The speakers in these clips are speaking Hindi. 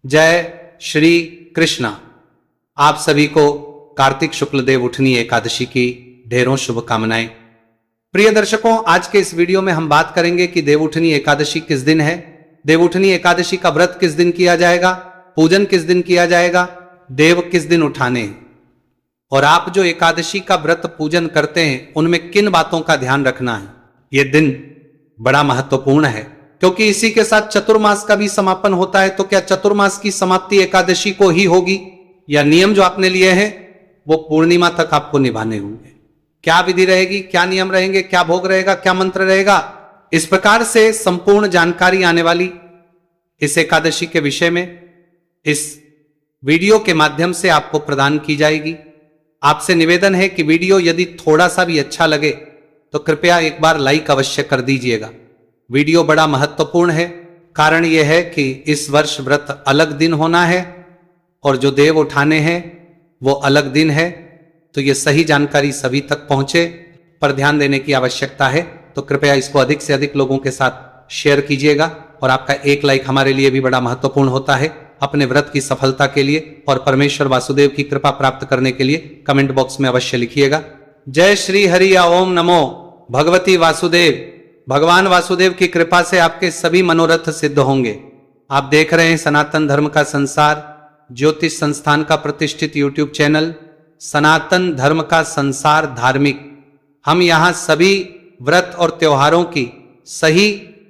जय श्री कृष्णा। आप सभी को कार्तिक शुक्ल देव उठनी एकादशी की ढेरों शुभकामनाएं। प्रिय दर्शकों, आज के इस वीडियो में हम बात करेंगे कि देवउठनी एकादशी किस दिन है, देवउठनी एकादशी का व्रत किस दिन किया जाएगा, पूजन किस दिन किया जाएगा, देव किस दिन उठाने हैं, और आप जो एकादशी का व्रत पूजन करते हैं उनमें किन बातों का ध्यान रखना है। यह दिन बड़ा महत्वपूर्ण है क्योंकि इसी के साथ चतुर्मास का भी समापन होता है। तो क्या चतुर्मास की समाप्ति एकादशी को ही होगी या नियम जो आपने लिए हैं वो पूर्णिमा तक आपको निभाने होंगे? क्या विधि रहेगी, क्या नियम रहेंगे, क्या भोग रहेगा, क्या मंत्र रहेगा, इस प्रकार से संपूर्ण जानकारी आने वाली इस एकादशी के विषय में इस वीडियो के माध्यम से आपको प्रदान की जाएगी। आपसे निवेदन है कि वीडियो यदि थोड़ा सा भी अच्छा लगे तो कृपया एक बार लाइक अवश्य कर दीजिएगा। वीडियो बड़ा महत्वपूर्ण है, कारण यह है कि इस वर्ष व्रत अलग दिन होना है और जो देव उठाने हैं वो अलग दिन है। तो ये सही जानकारी सभी तक पहुंचे पर ध्यान देने की आवश्यकता है। तो कृपया इसको अधिक से अधिक लोगों के साथ शेयर कीजिएगा और आपका एक लाइक हमारे लिए भी बड़ा महत्वपूर्ण होता है। अपने व्रत की सफलता के लिए और परमेश्वर वासुदेव की कृपा प्राप्त करने के लिए कमेंट बॉक्स में अवश्य लिखिएगा। जय श्री हरि या ओम नमो भगवती वासुदेव। भगवान वासुदेव की कृपा से आपके सभी मनोरथ सिद्ध होंगे। आप देख रहे हैं सनातन धर्म का संसार ज्योतिष संस्थान का प्रतिष्ठित यूट्यूब चैनल सनातन धर्म का संसार धार्मिक। हम यहाँ सभी व्रत और त्योहारों की सही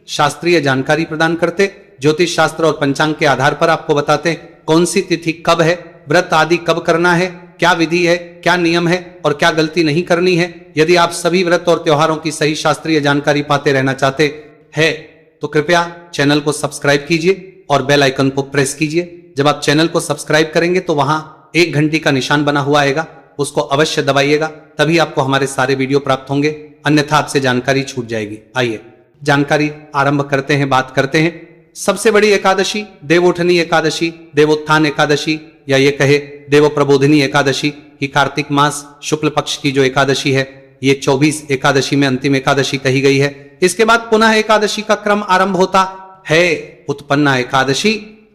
शास्त्रीय जानकारी प्रदान करते, ज्योतिष शास्त्र और पंचांग के आधार पर आपको बताते कौन सी तिथि कब है, व्रत आदि कब करना है, क्या विधि है, क्या नियम है और क्या गलती नहीं करनी है। यदि आप सभी व्रत और त्योहारों की सही शास्त्रीय जानकारी पाते रहना चाहते हैं तो कृपया चैनल को सब्सक्राइब कीजिए और बेल आइकन को प्रेस कीजिए। जब आप चैनल को सब्सक्राइब करेंगे तो वहां एक घंटी का निशान बना हुआ आएगा, उसको अवश्य दबाइएगा, तभी आपको हमारे सारे वीडियो प्राप्त होंगे, अन्यथा आपसे जानकारी छूट जाएगी। आइए जानकारी आरंभ करते हैं, बात करते हैं। सबसे बड़ी एकादशी देवउठनी एकादशी, देवोत्थान एकादशी या ये कहे देव प्रबोधिनी एकादशी की कार्तिक मास शुक्ल पक्ष की जो एकादशी है ये 24 एकादशी में अंतिम एकादशी कही गई है। इसके बाद पुनः एकादशी का क्रम आरंभ होता है उत्पन्ना एकादशी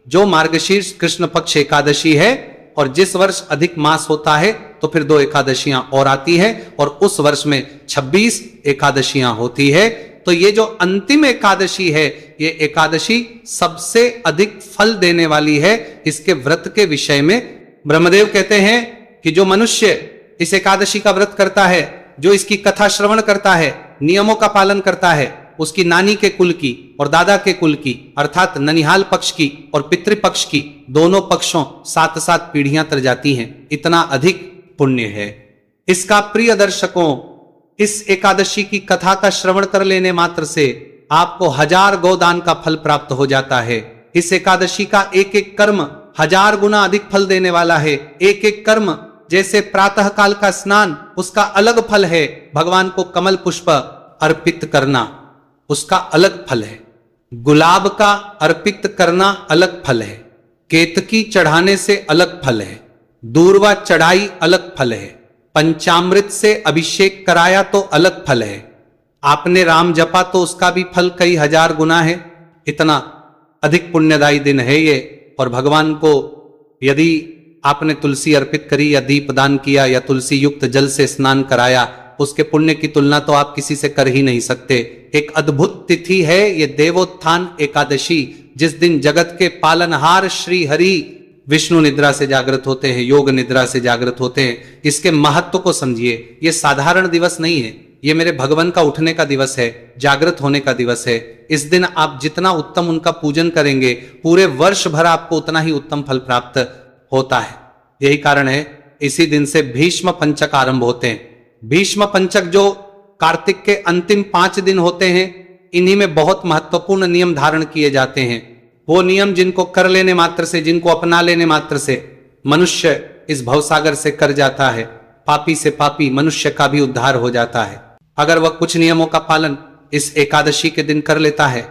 जो मार्गशीर्ष कृष्ण पक्ष एकादशी है, और जिस वर्ष अधिक मास होता है तो फिर 2 एकादशियां और आती है और उस वर्ष में 26 एकादशियां होती है। तो ये जो अंतिम एकादशी है ये एकादशी सबसे अधिक फल देने वाली है। इसके व्रत के विषय में ब्रह्मदेव कहते हैं कि जो मनुष्य इस एकादशी का व्रत करता है, जो इसकी कथा श्रवण करता है, नियमों का पालन करता है, उसकी नानी के कुल की और दादा के कुल की अर्थात ननिहाल पक्ष की और पितृपक्ष की दोनों पक्षों 7-7 पीढ़ियां तर जाती हैं। इतना अधिक पुण्य है इसका। प्रिय दर्शकों, इस एकादशी की कथा का श्रवण कर लेने मात्र से आपको 1000 गोदान का फल प्राप्त हो जाता है। इस एकादशी का एक एक कर्म 1000 गुना अधिक फल देने वाला है। एक एक कर्म जैसे प्रातः काल का स्नान उसका अलग फल है, भगवान को कमल पुष्प अर्पित करना उसका अलग फल है, गुलाब का अर्पित करना अलग फल है, केतकी चढ़ाने से अलग फल है, दूर्वा चढ़ाई अलग फल है, पंचामृत से अभिषेक कराया तो अलग फल है, आपने राम जपा तो उसका भी फल कई 1000 गुना है। इतना अधिक पुण्यदायी दिन है ये। और भगवान को यदि आपने तुलसी अर्पित करी या दीप दान किया या तुलसी युक्त जल से स्नान कराया, उसके पुण्य की तुलना तो आप किसी से कर ही नहीं सकते। एक अद्भुत तिथि है ये देवोत्थान एकादशी, जिस दिन जगत के पालनहार श्री हरि विष्णु निद्रा से जागृत होते हैं, योग निद्रा से जागृत होते हैं। इसके महत्व को समझिए। ये साधारण दिवस नहीं है, ये मेरे भगवान का उठने का दिवस है, जागृत होने का दिवस है। इस दिन आप जितना उत्तम उनका पूजन करेंगे पूरे वर्ष भर आपको उतना ही उत्तम फल प्राप्त होता है। यही कारण है इसी दिन से भीष्म पंचक आरंभ होते हैं। भीष्म पंचक जो कार्तिक के अंतिम 5 दिन होते हैं, इन्हीं में बहुत महत्वपूर्ण नियम धारण किए जाते हैं। वो नियम जिनको कर लेने मात्र से, जिनको अपना लेने मात्र से मनुष्य इस भवसागर से कर जाता है, पापी से पापी मनुष्य का भी उद्धार हो जाता है। अगर वह कुछ नियमों का पालन इस एकादशी के दिन कर लेता है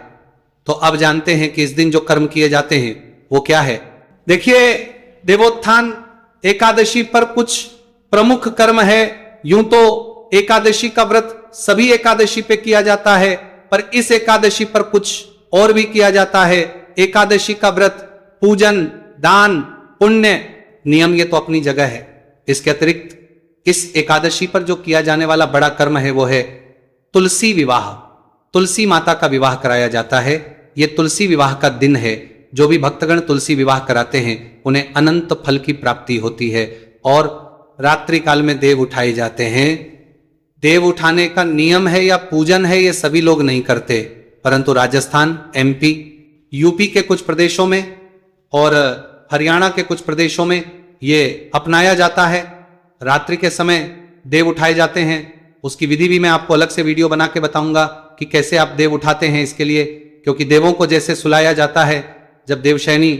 तो अब जानते हैं कि इस दिन जो कर्म किए जाते हैं वो क्या है। देखिए, देवोत्थान एकादशी पर कुछ प्रमुख कर्म है। यूं तो एकादशी का व्रत सभी एकादशी पे किया जाता है, पर इस एकादशी पर कुछ और भी किया जाता है। एकादशी का व्रत पूजन, दान, पुण्य, नियम ये तो अपनी जगह है। इसके अतिरिक्त इस एकादशी पर जो किया जाने वाला बड़ा कर्म है वो है तुलसी विवाह। तुलसी माता का विवाह कराया जाता है। ये तुलसी विवाह का दिन है। जो भी भक्तगण तुलसी विवाह कराते हैं उन्हें अनंत फल की प्राप्ति होती है। और रात्रि काल में देव उठाए जाते हैं। देव उठाने का नियम है या पूजन है ये सभी लोग नहीं करते, परंतु राजस्थान, एमपी, यूपी के कुछ प्रदेशों में और हरियाणा के कुछ प्रदेशों में ये अपनाया जाता है। रात्रि के समय देव उठाए जाते हैं। उसकी विधि भी मैं आपको अलग से वीडियो बना के बताऊंगा कि कैसे आप देव उठाते हैं। इसके लिए, क्योंकि देवों को जैसे सुलाया जाता है, जब देवशयनी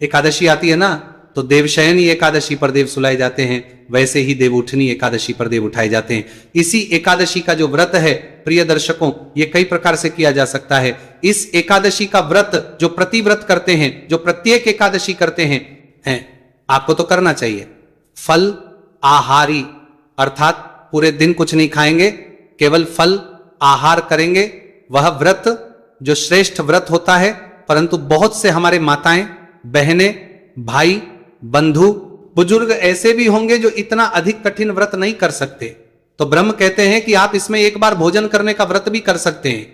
एकादशी आती है ना, तो देवशयनी एकादशी पर देव सुलाए जाते हैं, वैसे ही देवउठनी एकादशी पर देव उठाए जाते हैं। इसी एकादशी का जो व्रत है प्रिय दर्शकों, ये कई प्रकार से किया जा सकता है। इस एकादशी का व्रत जो प्रतिव्रत करते हैं, जो प्रत्येक एकादशी करते हैं, आपको तो करना चाहिए। फल आहारी, अर्थात पूरे दिन कुछ नहीं खाएंगे, केवल फल आहार करेंगे। वह व्रत जो श्रेष्ठ व्रत होता है, परंतु बहुत से हमारे माताएं, बहनें, भाई, बंधु, बुजुर्ग ऐसे भी होंगे जो इतना अधिक कठिन व्रत नहीं कर सकते। तो ब्रह्म कहते हैं कि आप इसमें एक बार भोजन करने का व्रत भी कर सकते हैं,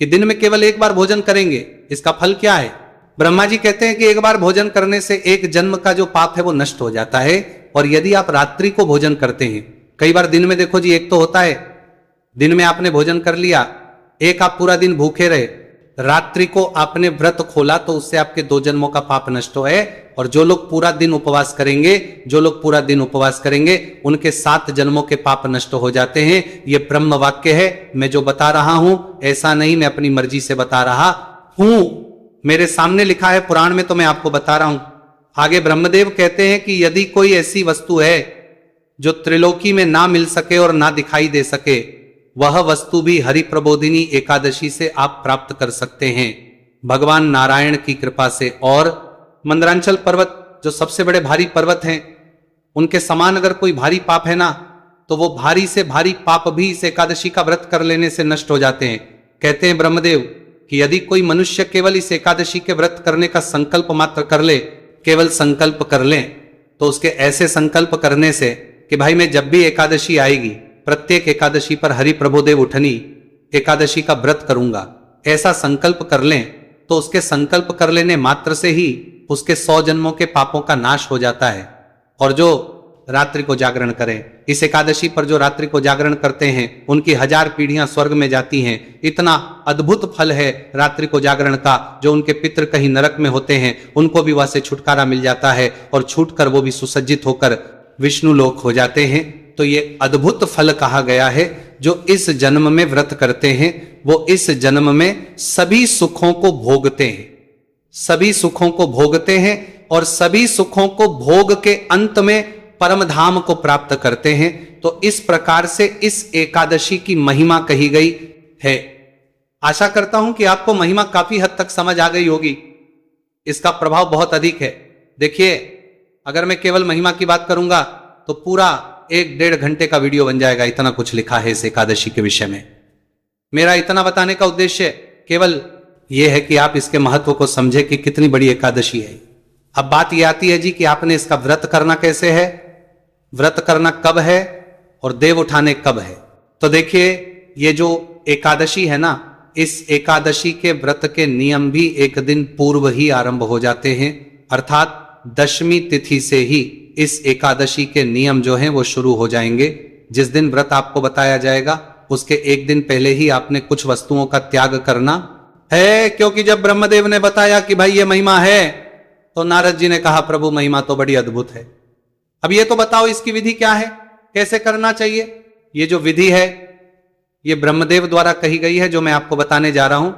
कि दिन में केवल एक बार भोजन करेंगे। इसका फल क्या है? ब्रह्मा जी कहते हैं कि एक बार भोजन करने से एक जन्म का जो पाप है वो नष्ट हो जाता है। और यदि आप रात्रि को भोजन करते हैं, कई बार दिन में देखो जी, एक तो होता है दिन में आपने भोजन कर लिया, एक आप पूरा दिन भूखे रहे, रात्रि को आपने व्रत खोला, तो उससे आपके 2 जन्मों का पाप नष्ट है। और जो लोग पूरा दिन उपवास करेंगे, उनके 7 जन्मों के पाप नष्ट हो जाते हैं। ये ब्रह्म वाक्य है। मैं जो बता रहा हूं ऐसा नहीं मैं अपनी मर्जी से बता रहा हूं, मेरे सामने लिखा है पुराण में, तो मैं आपको बता रहा हूं। आगे ब्रह्मदेव कहते हैं कि यदि कोई ऐसी वस्तु है जो त्रिलोकी में ना मिल सके और ना दिखाई दे सके, वह वस्तु भी हरि प्रबोधिनी एकादशी से आप प्राप्त कर सकते हैं, भगवान नारायण की कृपा से। और मंदरांचल पर्वत जो सबसे बड़े भारी पर्वत हैं, उनके समान अगर कोई भारी पाप है ना, तो वो भारी से भारी पाप भी इस एकादशी का व्रत कर लेने से नष्ट हो जाते हैं। कहते हैं ब्रह्मदेव कि यदि कोई मनुष्य केवल इस एकादशी के व्रत करने का संकल्प मात्र कर ले, केवल संकल्प कर ले, तो उसके ऐसे संकल्प करने से कि भाई मैं जब भी एकादशी आएगी, प्रत्येक एकादशी पर हरि प्रभुदेव उठनी एकादशी का व्रत करूंगा, ऐसा संकल्प कर लें, तो उसके संकल्प कर लेने मात्र से ही उसके 100 जन्मों के पापों का नाश हो जाता है। और जो रात्रि को जागरण करें, इस एकादशी पर जो रात्रि को जागरण करते हैं, उनकी 1000 पीढ़ियां स्वर्ग में जाती हैं। इतना अद्भुत फल है रात्रि को जागरण का। जो उनके पितृ कहीं नरक में होते हैं, उनको भी वहां से छुटकारा मिल जाता है, और छूटकर वो भी सुसज्जित होकर विष्णु लोक हो जाते हैं। तो ये अद्भुत फल कहा गया है। जो इस जन्म में व्रत करते हैं, वो इस जन्म में सभी सुखों को भोगते हैं, सभी सुखों को भोगते हैं, और सभी सुखों को भोग के अंत में परम धाम को प्राप्त करते हैं। तो इस प्रकार से इस एकादशी की महिमा कही गई है। आशा करता हूं कि आपको महिमा काफी हद तक समझ आ गई होगी। इसका प्रभाव बहुत अधिक है। देखिए, अगर मैं केवल महिमा की बात करूंगा तो पूरा 1-1.5 घंटे का वीडियो बन जाएगा। इतना कुछ लिखा है इस एकादशी के विषय में। मेरा इतना बताने का उद्देश्य केवल यह है कि आप इसके महत्व को समझे कि कितनी बड़ी एकादशी है। अब बात यह आती है जी कि आपने इसका व्रत करना कैसे है, व्रत करना कब है, और देव उठाने कब है। तो देखिए, ये जो एकादशी है ना, इस एकादशी के व्रत के नियम भी एक दिन पूर्व ही आरंभ हो जाते हैं। अर्थात 10वीं तिथि से ही इस एकादशी के नियम जो हैं वो शुरू हो जाएंगे। जिस दिन व्रत आपको बताया जाएगा, उसके एक दिन पहले ही आपने कुछ वस्तुओं का त्याग करना है। क्योंकि जब ब्रह्मदेव ने बताया कि भाई ये महिमा है, तो नारद जी ने कहा प्रभु महिमा तो बड़ी अद्भुत है। अब ये तो बताओ इसकी विधि क्या है, कैसे करना चाहिए। ये जो विधि है ये ब्रह्मदेव द्वारा कही गई है, जो मैं आपको बताने जा रहा हूं।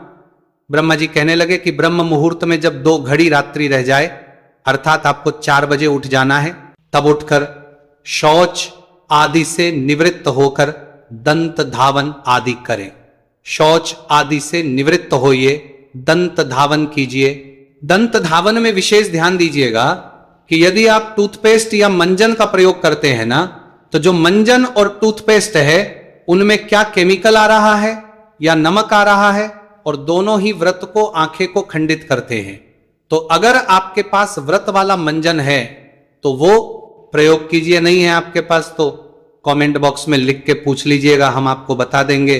ब्रह्मा जी कहने लगे कि ब्रह्म मुहूर्त में जब 2 घड़ी रात्रि रह जाए, अर्थात आपको 4 बजे उठ जाना है, तब उठकर शौच आदि से निवृत्त होकर दंत धावन आदि करें। शौच आदि से निवृत्त होइए, दंत धावन कीजिए। दंत धावन में विशेष ध्यान दीजिएगा कि यदि आप टूथपेस्ट या मंजन का प्रयोग करते हैं ना, तो जो मंजन और टूथपेस्ट है उनमें क्या केमिकल आ रहा है या नमक आ रहा है, और दोनों ही व्रत को, आंखें को खंडित करते हैं। तो अगर आपके पास व्रत वाला मंजन है तो वो प्रयोग कीजिए, नहीं है आपके पास तो कमेंट बॉक्स में लिख के पूछ लीजिएगा, हम आपको बता देंगे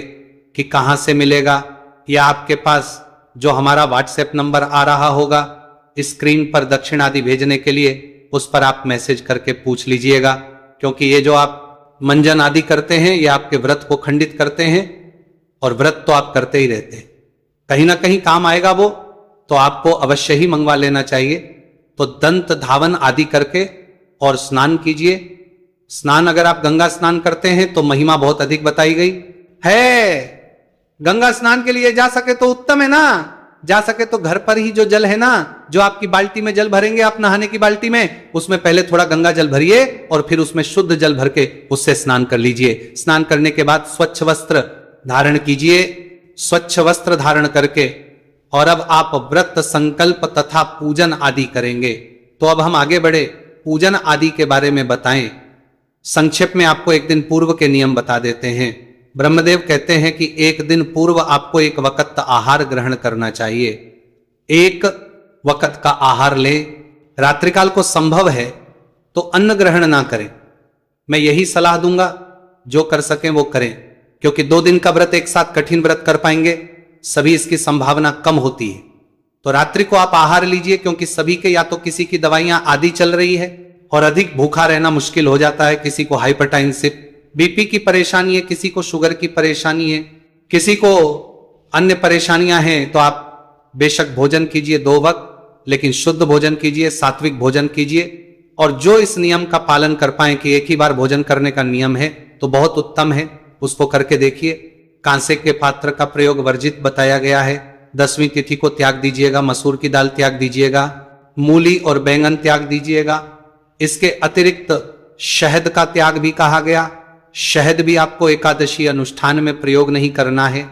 कि कहां से मिलेगा। या आपके पास जो हमारा व्हाट्सएप नंबर आ रहा होगा स्क्रीन पर दक्षिण आदि भेजने के लिए, उस पर आप मैसेज करके पूछ लीजिएगा, क्योंकि ये जो आप मंजन आदि करते हैं ये आपके व्रत को खंडित करते हैं, और व्रत तो आप करते ही रहते हैं, कहीं ना कहीं काम आएगा वो, तो आपको अवश्य ही मंगवा लेना चाहिए। तो दंत धावन आदि करके और स्नान कीजिए। स्नान अगर आप गंगा स्नान करते हैं तो महिमा बहुत अधिक बताई गई है। गंगा स्नान के लिए जा सके तो उत्तम है ना, जा सके तो घर पर ही जो जल है ना, जो आपकी बाल्टी में जल भरेंगे आप नहाने की बाल्टी में, उसमें पहले थोड़ा गंगा जल भरिए और फिर उसमें शुद्ध जल भर के उससे स्नान कर लीजिए। स्नान करने के बाद स्वच्छ वस्त्र धारण कीजिए। स्वच्छ वस्त्र धारण करके और अब आप व्रत संकल्प तथा पूजन आदि करेंगे। तो अब हम आगे बढ़े, पूजन आदि के बारे में बताएं। संक्षेप में आपको एक दिन पूर्व के नियम बता देते हैं। ब्रह्मदेव कहते हैं कि एक दिन पूर्व आपको एक वक्त आहार ग्रहण करना चाहिए। एक वक्त का आहार लें। रात्रिकाल को संभव है तो अन्न ग्रहण ना करें। मैं यही सलाह दूंगा, जो कर सकें वो करें, क्योंकि 2 दिन का व्रत एक साथ कठिन व्रत कर पाएंगे सभी, इसकी संभावना कम होती है। तो रात्रि को आप आहार लीजिए, क्योंकि सभी के या तो किसी की दवाइयां आदि चल रही है और अधिक भूखा रहना मुश्किल हो जाता है, किसी को हाइपरटेंसिव बीपी की परेशानी है, किसी को शुगर की परेशानी है, किसी को अन्य परेशानियां हैं। तो आप बेशक भोजन कीजिए 2 वक्त, लेकिन शुद्ध भोजन कीजिए, सात्विक भोजन कीजिए। और जो इस नियम का पालन कर पाए कि एक ही बार भोजन करने का नियम है तो बहुत उत्तम है, उसको करके देखिए। कांसे के पात्र का प्रयोग वर्जित बताया गया है। 10वीं तिथि को त्याग दीजिएगा, मसूर की दाल त्याग दीजिएगा, मूली और बैंगन त्याग दीजिएगा। इसके अतिरिक्त शहद का त्याग भी कहा गया। शहद भी आपको एकादशी अनुष्ठान में प्रयोग नहीं करना है।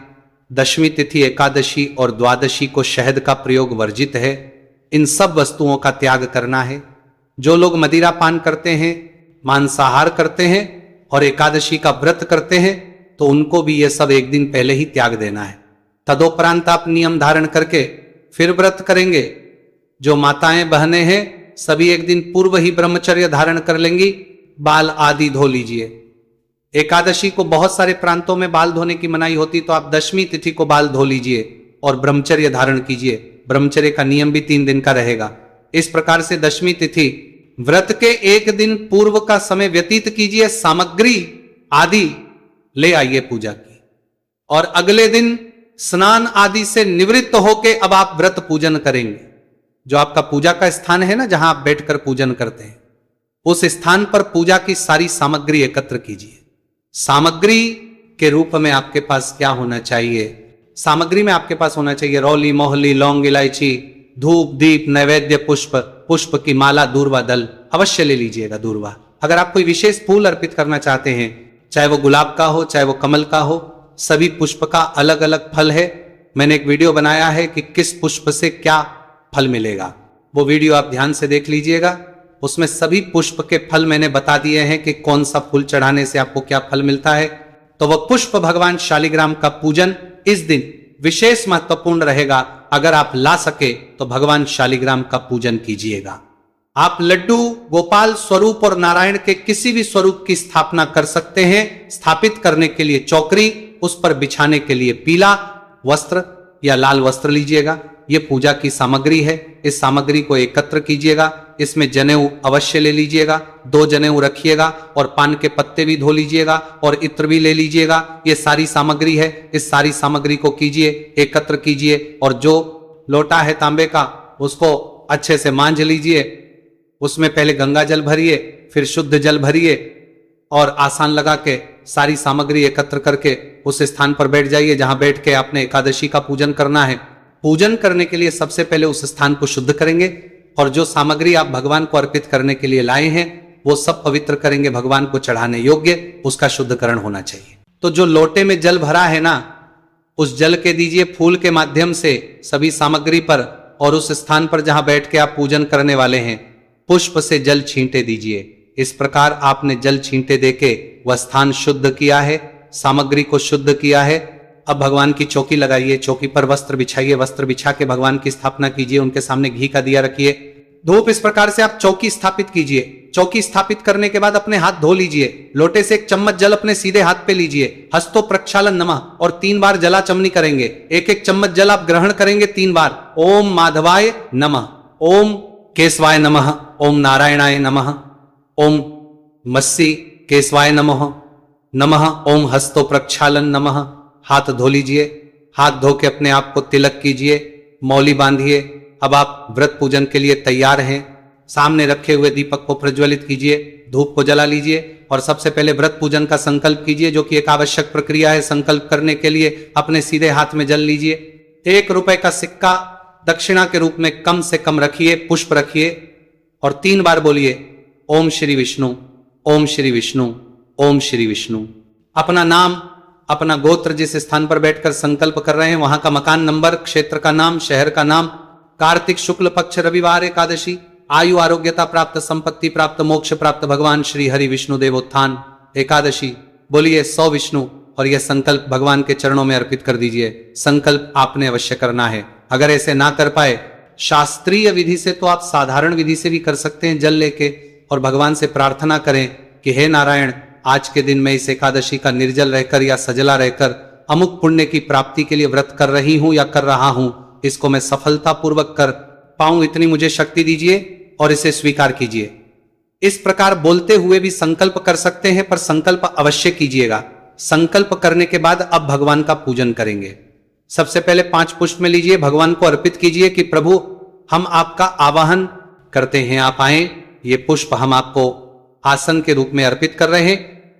10वीं तिथि एकादशी और द्वादशी को शहद का प्रयोग वर्जित है। इन सब वस्तुओं का त्याग करना है। जो लोग मदिरा पान करते हैं, मांसाहार करते हैं और एकादशी का व्रत करते हैं, तो उनको भी यह सब एक दिन पहले ही त्याग देना है। तदोपरांत आप नियम धारण करके फिर व्रत करेंगे। जो माताएं बहनें हैं सभी एक दिन पूर्व ही ब्रह्मचर्य धारण कर लेंगी। बाल आदि धो लीजिए। एकादशी को बहुत सारे प्रांतों में बाल धोने की मनाही होती, तो आप 10वीं तिथि को बाल धो लीजिए और ब्रह्मचर्य धारण कीजिए। ब्रह्मचर्य का नियम भी 3 दिन का रहेगा। इस प्रकार से 10वीं तिथि व्रत के एक दिन पूर्व का समय व्यतीत कीजिए। सामग्री आदि ले आइए पूजा की, और अगले दिन स्नान आदि से निवृत्त होके अब आप व्रत पूजन करेंगे। जो आपका पूजा का स्थान है ना, जहां आप बैठकर पूजन करते हैं, उस स्थान पर पूजा की सारी सामग्री एकत्र कीजिए। सामग्री के रूप में आपके पास क्या होना चाहिए? सामग्री में आपके पास होना चाहिए रौली, मोहली, लौंग, इलायची, धूप, दीप, नैवेद्य, पुष्प, पुष्प की माला, दूर्वा दल अवश्य ले लीजिएगा। दूर्वा, अगर आप कोई विशेष फूल अर्पित करना चाहते हैं, चाहे वो गुलाब का हो, चाहे वो कमल का हो, सभी पुष्प का अलग अलग फल है। मैंने एक वीडियो बनाया है कि किस पुष्प से क्या फल मिलेगा, वो वीडियो आप ध्यान से देख लीजिएगा। उसमें सभी पुष्प के फल मैंने बता दिए हैं कि कौन सा फूल चढ़ाने से आपको क्या फल मिलता है। तो वह पुष्प भगवान शालिग्राम का पूजन इस दिन विशेष महत्वपूर्ण रहेगा। अगर आप ला सके तो भगवान शालिग्राम का पूजन कीजिएगा। आप लड्डू, गोपाल स्वरूप और नारायण के किसी भी स्वरूप की स्थापना कर सकते हैं। स्थापित करने के लिए चौकरी, उस पर बिछाने के लिए पीला वस्त्र या लाल वस्त्र लीजिएगा। यह पूजा की सामग्री है। इस सामग्री को एकत्र कीजिएगा। इसमें जनेऊ अवश्य ले लीजिएगा, 2 जनेऊ रखिएगा, और पान के पत्ते भी धो लीजिएगा और इत्र भी ले लीजिएगा। ये सारी सामग्री है। इस सारी सामग्री को कीजिए, एकत्र कीजिए, और जो लोटा है तांबे का उसको अच्छे से मांझ लीजिए। उसमें पहले गंगा जल भरिए, फिर शुद्ध जल भरिए, और आसान लगा के सारी सामग्री एकत्र करके उस स्थान पर बैठ जाइए जहां बैठ के आपने एकादशी का पूजन करना है। पूजन करने के लिए सबसे पहले उस स्थान को शुद्ध करेंगे, और जो सामग्री आप भगवान को अर्पित करने के लिए लाए हैं वो सब पवित्र करेंगे, भगवान को चढ़ाने योग्य उसका शुद्धकरण होना चाहिए। तो जो लोटे में जल भरा है ना, उस जल के दीजिए फूल के माध्यम से सभी सामग्री पर, और उस स्थान पर जहां बैठ के आप पूजन करने वाले हैं पुष्प से जल छींटे दीजिए। इस प्रकार आपने जल छींटे देके वह स्थान शुद्ध किया है, सामग्री को शुद्ध किया है। अब भगवान की चौकी लगाइए, चौकी पर वस्त्र बिछाइए, वस्त्र बिछा के भगवान की स्थापना कीजिए, उनके सामने घी का दिया रखिए, धूप। इस प्रकार से आप चौकी स्थापित कीजिए। चौकी स्थापित करने के बाद अपने हाथ धो लीजिए, लोटे से 1 चम्मच जल अपने सीधे हाथ पे लीजिए, हस्तो प्रक्षालन नमः, और 3 बार जलाचमनी करेंगे। 1-1 चम्मच जल आप ग्रहण करेंगे 3 बार। ओम माधवाय नमः, ओम केशवाय नमः, ओम नारायणाय नमः, ओम मस्सी केशवाय नमः नमः, ओम हस्तो प्रक्षालन नमः। हाथ धो लीजिए, हाथ धो के अपने आप को तिलक कीजिए, मौली बांधिए। अब आप व्रत पूजन के लिए तैयार हैं। सामने रखे हुए दीपक को प्रज्वलित कीजिए, धूप को जला लीजिए और सबसे पहले व्रत पूजन का संकल्प कीजिए, जो कि एक आवश्यक प्रक्रिया है। संकल्प करने के लिए अपने सीधे हाथ में जल लीजिए। 1 रुपए का सिक्का दक्षिणा के रूप में कम से कम रखिए, पुष्प रखिए और 3 बार बोलिए ओम श्री विष्णु, ओम श्री विष्णु, ओम श्री विष्णु। अपना नाम, अपना गोत्र, जिस स्थान पर बैठकर संकल्प कर रहे हैं वहां का मकान नंबर, क्षेत्र का नाम, शहर का नाम, कार्तिक शुक्ल पक्ष रविवार एकादशी, आयु आरोग्यता प्राप्त, संपत्ति प्राप्त, मोक्ष प्राप्त, भगवान श्री हरि विष्णु देवोत्थान एकादशी। बोलिए 100 विष्णु और यह संकल्प भगवान के चरणों में अर्पित कर दीजिए। संकल्प आपने अवश्य करना है। अगर ऐसे ना कर पाए शास्त्रीय विधि से तो आप साधारण विधि से भी कर सकते हैं, जल लेके, और भगवान से प्रार्थना करें कि हे नारायण, आज के दिन मैं इस एकादशी का निर्जल रहकर या सजला रहकर अमुक पुण्य की प्राप्ति के लिए व्रत कर रही हूं या कर रहा हूं, इसको मैं सफलता पूर्वक कर पाऊं, इतनी मुझे शक्ति दीजिए और इसे स्वीकार कीजिए। इस प्रकार बोलते हुए भी संकल्प कर सकते हैं, पर संकल्प अवश्य कीजिएगा। संकल्प करने के बाद अब भगवान का पूजन करेंगे। सबसे पहले 5 पुष्प में लीजिए, भगवान को अर्पित कीजिए कि प्रभु हम आपका आवाहन करते हैं, आप आए। ये पुष्प हम आपको आसन के रूप में अर्पित कर रहे हैं,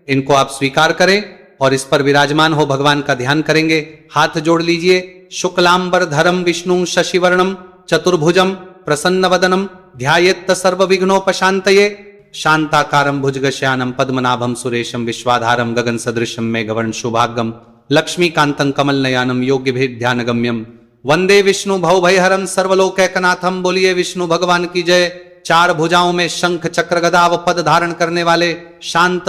इनको आप स्वीकार करें और इस पर विराजमान हो भगवान का ध्यान करेंगे। हाथ जोड़ लीजिए। शुक्लांबर धरम विष्णु शशिवर्णम चतुर्भुजम प्रसन्नवदनम ध्यायेत्त सर्वविघ्नोपशान्तये शांताकारं भुजगशयानं पद्मनाभं सुरेशं विश्वाधारं गगन सदृशं मेघवर्ण शुभागम लक्ष्मीकांतं कमलनयनं योग्यभिध्यानगम्यं वंदे विष्णु भवभयहरं सर्वलोकैकनाथं। बोलिए विष्णु भगवान की जय। 4 भुजाओं में शंख चक्र गदा व पद धारण करने वाले, शांत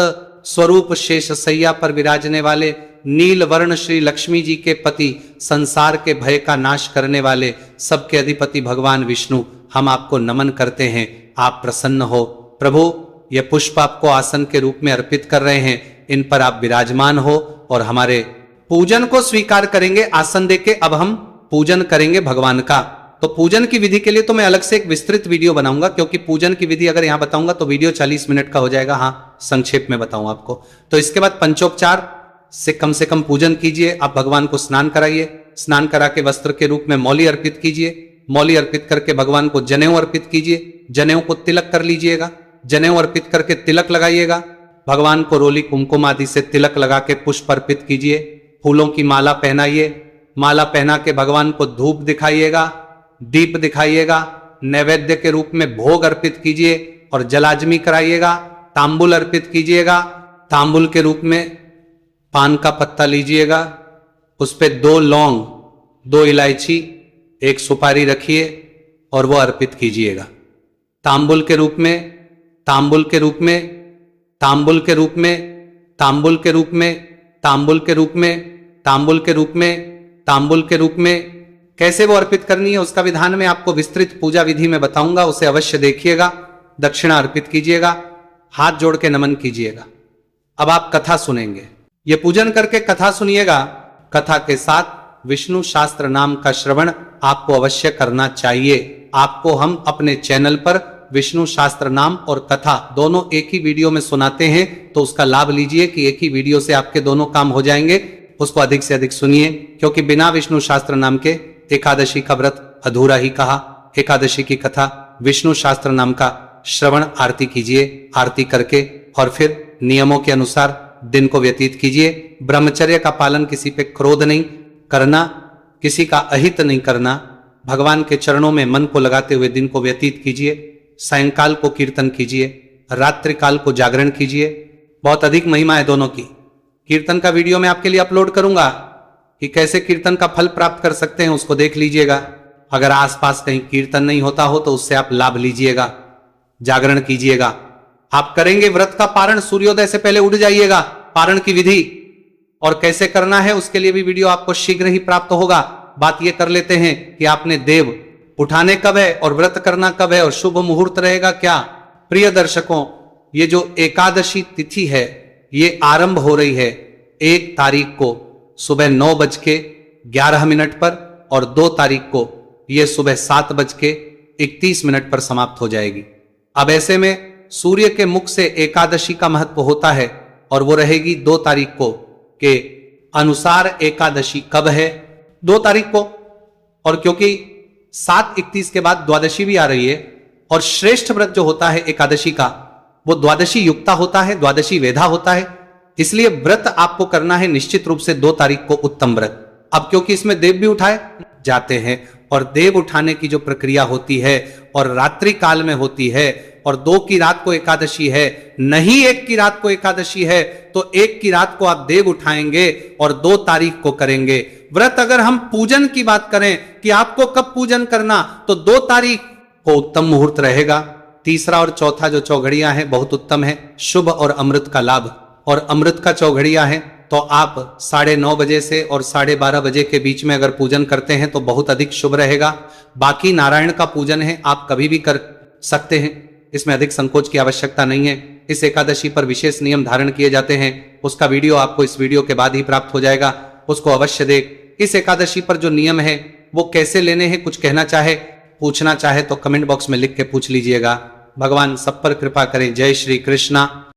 स्वरूप शेष सैया पर विराजने वाले, नील वर्ण श्री लक्ष्मी जी के पति, संसार के भय का नाश करने वाले, सबके अधिपति भगवान विष्णु, हम आपको नमन करते हैं। आप प्रसन्न हो प्रभु। ये पुष्प आपको आसन के रूप में अर्पित कर रहे हैं, इन पर आप विराजमान हो और हमारे पूजन को स्वीकार करेंगे। आसन देके अब हम पूजन करेंगे भगवान का। तो पूजन की विधि के लिए तो मैं अलग से एक विस्तृत वीडियो बनाऊंगा, क्योंकि पूजन की विधि अगर यहां बताऊंगा तो वीडियो 40 मिनट का हो जाएगा। हाँ, संक्षेप में बताऊं आपको। तो इसके बाद पंचोपचार से कम पूजन कीजिए। आप भगवान को स्नान कराइए। स्नान करा के वस्त्र के रूप में मौली अर्पित कीजिए। मौली अर्पित करके भगवान को जनेऊ अर्पित कीजिए। जनेऊ को तिलक कर लीजिएगा। जनेऊ अर्पित करके तिलक लगाइएगा। भगवान को रोली कुमकुम आदि से तिलक लगा के पुष्प अर्पित कीजिए। फूलों की माला पहनाइए। माला पहना के भगवान को धूप दिखाइएगा, दीप दिखाइएगा। नैवेद्य के रूप में भोग अर्पित कीजिए और जलाजमी कराइएगा। तांबुल अर्पित कीजिएगा। तांबुल के रूप में पान का पत्ता लीजिएगा, उस पे 2 लौंग, 2 इलायची, 1 सुपारी रखिए और वो अर्पित कीजिएगा। तांबुल के रूप में, तांबुल के रूप में, तांबुल के रूप में, तांबुल के रूप में, तांबुल के रूप में, तांबुल के रूप में, तांबुल के रूप में कैसे वो अर्पित करनी है उसका विधान में आपको विस्तृत पूजा विधि में बताऊंगा, उसे अवश्य देखिएगा। दक्षिणा अर्पित कीजिएगा, हाथ जोड़ के नमन कीजिएगा। अब आप कथा सुनेंगे। ये पूजन करके कथा सुनिएगा। कथा के साथ विष्णु शास्त्र नाम का श्रवण आपको अवश्य करना चाहिए। आपको हम अपने चैनल पर विष्णु शास्त्र नाम और कथा दोनों एक ही वीडियो में सुनाते हैं, तो उसका लाभ लीजिए कि एक ही वीडियो से आपके दोनों काम हो जाएंगे। उसको अधिक से अधिक सुनिए, क्योंकि बिना विष्णु शास्त्र नाम के एकादशी का व्रत अधूरा ही कहा। एकादशी की कथा विष्णु शास्त्र नाम का श्रवण आरती कीजिए। आरती करके और फिर नियमों के अनुसार दिन को व्यतीत कीजिए। ब्रह्मचर्य का पालन, किसी पे क्रोध नहीं करना, किसी का अहित नहीं करना। भगवान के चरणों में मन को लगाते हुए दिन को व्यतीत कीजिए। सायंकाल को कीर्तन कीजिए, रात्रि काल को जागरण कीजिए। बहुत अधिक महिमा है दोनों की। कीर्तन का वीडियो मैं आपके लिए अपलोड करूंगा कि कैसे कीर्तन का फल प्राप्त कर सकते हैं, उसको देख लीजिएगा। अगर आसपास कहीं कीर्तन नहीं होता हो तो उससे आप लाभ लीजिएगा, जागरण कीजिएगा। आप करेंगे व्रत का पारण, सूर्योदय से पहले उठ जाइएगा। पारण की विधि और कैसे करना है उसके लिए भी वीडियो आपको शीघ्र ही प्राप्त होगा। बात यह कर लेते हैं कि आपने देव उठाने कब है और व्रत करना कब है और शुभ मुहूर्त रहेगा क्या। प्रिय दर्शकों, ये जो एकादशी तिथि है ये आरंभ हो रही है 1 तारीख को सुबह 9:11 पर और 2 तारीख को यह सुबह 7:31 पर समाप्त हो जाएगी। अब ऐसे में सूर्य के मुख से एकादशी का महत्व होता है और वो रहेगी 2 तारीख को के अनुसार। एकादशी कब है? 2 तारीख को, और क्योंकि 7:31 के बाद द्वादशी भी आ रही है और श्रेष्ठ व्रत जो होता है एकादशी का वो द्वादशी युक्ता होता है, द्वादशी वेधा होता है, इसलिए व्रत आपको करना है निश्चित रूप से 2 तारीख को उत्तम व्रत। अब क्योंकि इसमें देव भी उठाए जाते हैं और देव उठाने की जो प्रक्रिया होती है और रात्रि काल में होती है और 2 की रात को एकादशी है, नहीं 1 की रात को एकादशी है, तो 1 की रात को आप देव उठाएंगे और 2 तारीख को करेंगे व्रत। अगर हम पूजन की बात करें कि आपको कब पूजन करना, तो 2 तारीख को उत्तम मुहूर्त रहेगा। तीसरा और चौथा जो चौघड़ियां हैं बहुत उत्तम है, शुभ और अमृत का लाभ। और अमृत का चौघड़िया है तो आप 9:30 बजे से और 12:30 बजे के बीच में अगर पूजन करते हैं तो बहुत अधिक शुभ रहेगा। बाकी नारायण का पूजन है, आप कभी भी कर सकते हैं, इसमें अधिक संकोच की आवश्यकता नहीं है। इस एकादशी पर विशेष नियम धारण किए जाते हैं, उसका वीडियो आपको इस वीडियो के बाद ही प्राप्त हो जाएगा, उसको अवश्य देख। इस एकादशी पर जो नियम है वो कैसे लेने हैं, कुछ कहना चाहे, पूछना चाहे तो कमेंट बॉक्स में लिख के पूछ लीजिएगा। भगवान सब पर कृपा करें। जय श्री कृष्णा।